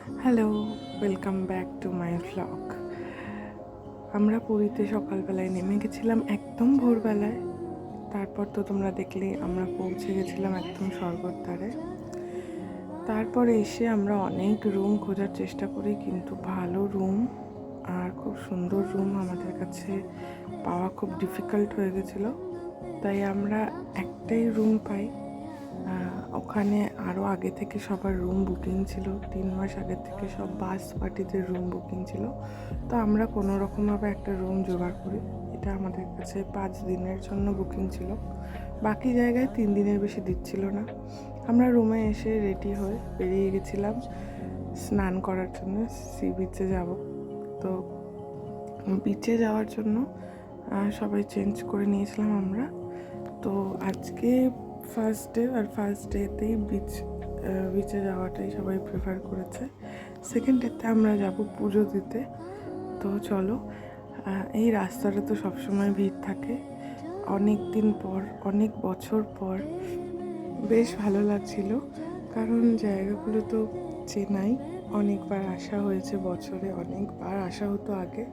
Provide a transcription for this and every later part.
Hello, welcome back to my vlog. আমরা পুরীতে সকালবেলায় নেমে গেছিলাম একদম ভোরবেলায়। তারপর তো তোমরা দেখলে আমরা পৌঁছে গেছিলাম একদম স্বর্গর ধারে। তারপরে এসে আমরা অনেক রুম খোঁজার চেষ্টা করি, কিন্তু ভালো রুম আর খুব সুন্দর রুম আমাদের কাছে পাওয়া খুব ডিফিকাল্ট হয়ে গেছিলো। তাই আমরা একটাই রুম পাই। ওখানে আরও আগে থেকে সবার রুম বুকিং ছিল, 3 মাস আগে থেকে সব বাস পার্টিদের রুম বুকিং ছিল। তো আমরা কোনো রকমভাবে একটা রুম জোগাড় করি। এটা আমাদের কাছে 5 দিনের জন্য বুকিং ছিল, বাকি জায়গায় 3 দিনের বেশি দিচ্ছিল না। আমরা রুমে এসে রেডি হয়ে বেরিয়ে গেছিলাম স্নান করার জন্য, সি বিচে যাব। তো বিচে যাওয়ার জন্য সবাই চেঞ্জ করে নিয়েছিলাম আমরা। তো আজকে ফার্স্ট ডে, আর ফার্স্ট ডেতেই বিচে যাওয়াটাই সবাই প্রেফার করেছে। সেকেন্ড ডেতে আমরা যাব পুজো দিতে। তো চলো, এই রাস্তাটা তো সবসময় ভিড় থাকে। অনেক দিন পর, অনেক বছর পর বেশ ভালো লাগছিল, কারণ জায়গাগুলো তো চেনাই, অনেকবার আসা হয়েছে, বছরে অনেকবার আসা হতো আগে।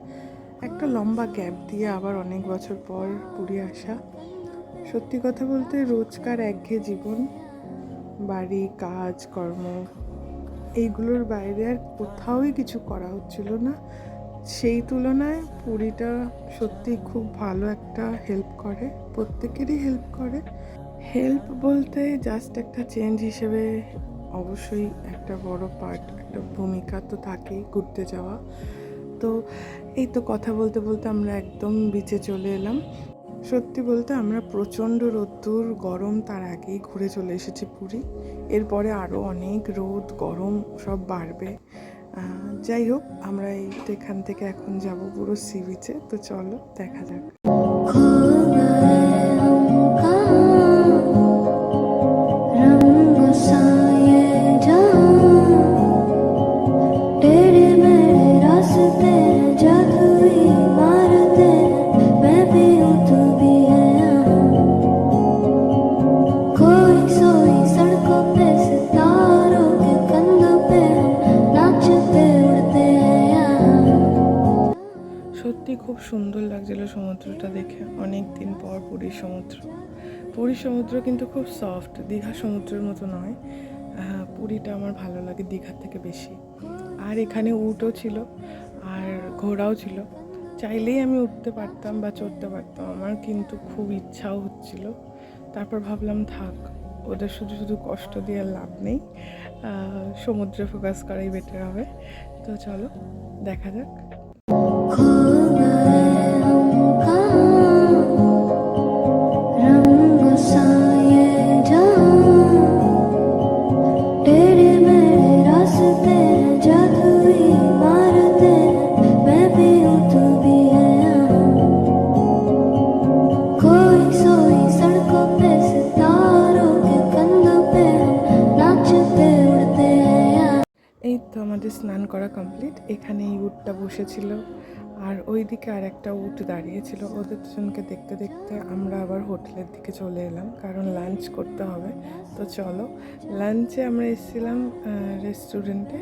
একটা লম্বা গ্যাপ দিয়ে আবার অনেক বছর পর পুরী আসা। সত্যি কথা বলতে রোজকার একঘেয়ে জীবন, বাড়ি, কাজ, কর্ম, এইগুলোর বাইরে আর কোথাওই কিছু করা হচ্ছিল না। সেই তুলনায় পুরীটা সত্যি খুব ভালো একটা হেল্প করে, প্রত্যেকেরই হেল্প করে। হেল্প বলতে জাস্ট একটা চেঞ্জ হিসেবে অবশ্যই একটা বড় পার্ট, একটা ভূমিকা তো থাকেই ঘুরতে যাওয়া। তো এই তো কথা বলতে বলতে আমরা একদম বিচে চলে এলাম। সত্যি বলতে আমরা প্রচণ্ড রোদ্দুর গরম তার আগেই ঘুরে চলে এসেছি পুরী। এরপরে আরও অনেক রোদ গরম সব বাড়বে। যাই হোক, আমরা এখান থেকে এখন যাব পুরো সি বিচে। তো চলো দেখা যাক। সত্যি খুব সুন্দর লাগছিল সমুদ্রটা দেখে, অনেক দিন পর পুরীর সমুদ্র। পুরীর সমুদ্র কিন্তু খুব সফট, দীঘা সমুদ্রের মতো নয়। পুরীটা আমার ভালো লাগে দীঘার থেকে বেশি। আর এখানে উটও ছিল আর ঘোড়াও ছিল, চাইলেই আমি উঠতে পারতাম বা চড়তে পারতাম, আমার কিন্তু খুব ইচ্ছাও হচ্ছিল। তারপর ভাবলাম থাক, ওদের শুধু শুধু কষ্ট দিয়ে লাভ নেই, সমুদ্রে ফোকাস করাই বেটার হবে। তো চলো দেখা যাক। এই তো আমাদের স্নান করা কমপ্লিট। এখানে এই উটটা বসেছিল আর ওইদিকে আর একটা উট দাঁড়িয়েছিল। ওদের দুজনকে দেখতে দেখতে আমরা আবার হোটেলের দিকে চলে এলাম, কারণ লাঞ্চ করতে হবে। তো চলো, লাঞ্চে আমরা এসেছিলাম রেস্টুরেন্টে।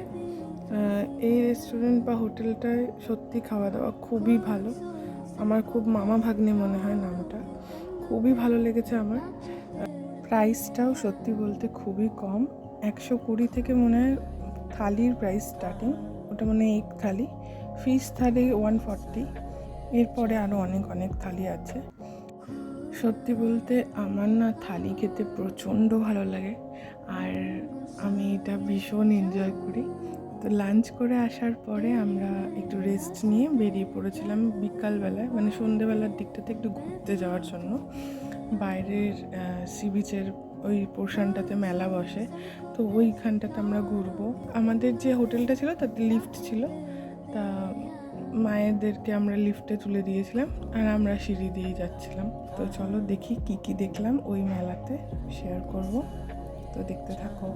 এই রেস্টুরেন্ট বা হোটেলটায় সত্যি খাওয়া দাওয়া খুবই ভালো। আমার খুব মামা ভাগ্নে মনে হয় নামটা, খুবই ভালো লেগেছে আমার। প্রাইসটাও সত্যি বলতে খুবই কম, 120 থেকে মনে হয় থালির প্রাইস স্টার্টিং। ওটা মানে এক থালি, ফিশ থালি 140, এরপরে আরও অনেক অনেক থালি আছে। সত্যি বলতে আমার না থালি খেতে প্রচণ্ড ভালো লাগে, আর আমি এটা ভীষণ এনজয় করি। তো লাঞ্চ করে আসার পরে আমরা একটু রেস্ট নিয়ে বেরিয়ে পড়েছিলাম বিকালবেলায়, মানে সন্ধেবেলার দিকটাতে একটু ঘুরতে যাওয়ার জন্য। বাইরের সি বিচের ওই পোর্শনটাতে মেলা বসে, তো ওইখানটাতে আমরা ঘুরবো। আমাদের যে হোটেলটা ছিল তাতে লিফট ছিল, তা মায়েদেরকে আমরা লিফটে তুলে দিয়েছিলাম আর আমরা সিঁড়ি দিয়েই যাচ্ছিলাম। তো চলো দেখি কি কি দেখলাম ওই মেলাতে, শেয়ার করব। তো দেখতে থাকো।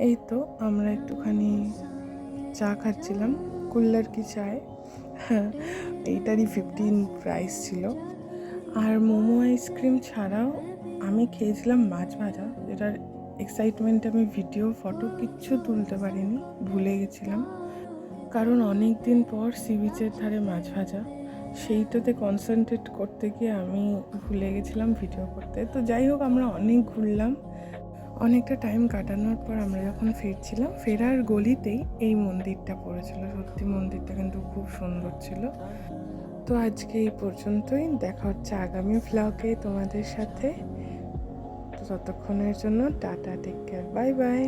এই তো আমরা একটুখানি চা খাচ্ছিলাম, কুল্লার কি চায়। হ্যাঁ, এইটারই 15 প্রাইস ছিল। আর মোমো আইসক্রিম ছাড়াও আমি খেয়েছিলাম মাছ ভাজা, যেটার এক্সাইটমেন্টে আমি ভিডিও ফটো কিচ্ছু তুলতে পারিনি, ভুলে গেছিলাম। কারণ অনেক দিন পর সি বিচের ধারে মাছ ভাজা, সেইটাতে কনসেন্ট্রেট করতে গিয়ে আমি ভুলে গেছিলাম ভিডিও করতে। তো যাই হোক, আমরা অনেক ঘুরলাম। অনেকটা টাইম কাটানোর পর আমরা যখন ফিরছিলাম, ফেরার গলিতেই এই মন্দিরটা পড়েছিল। সত্যি মন্দিরটা কিন্তু খুব সুন্দর ছিল। তো আজকে এই পর্যন্তই, দেখা হচ্ছে আগামী ভ্লগে তোমাদের সাথে। তো ততক্ষণের জন্য tata, take care, bye by.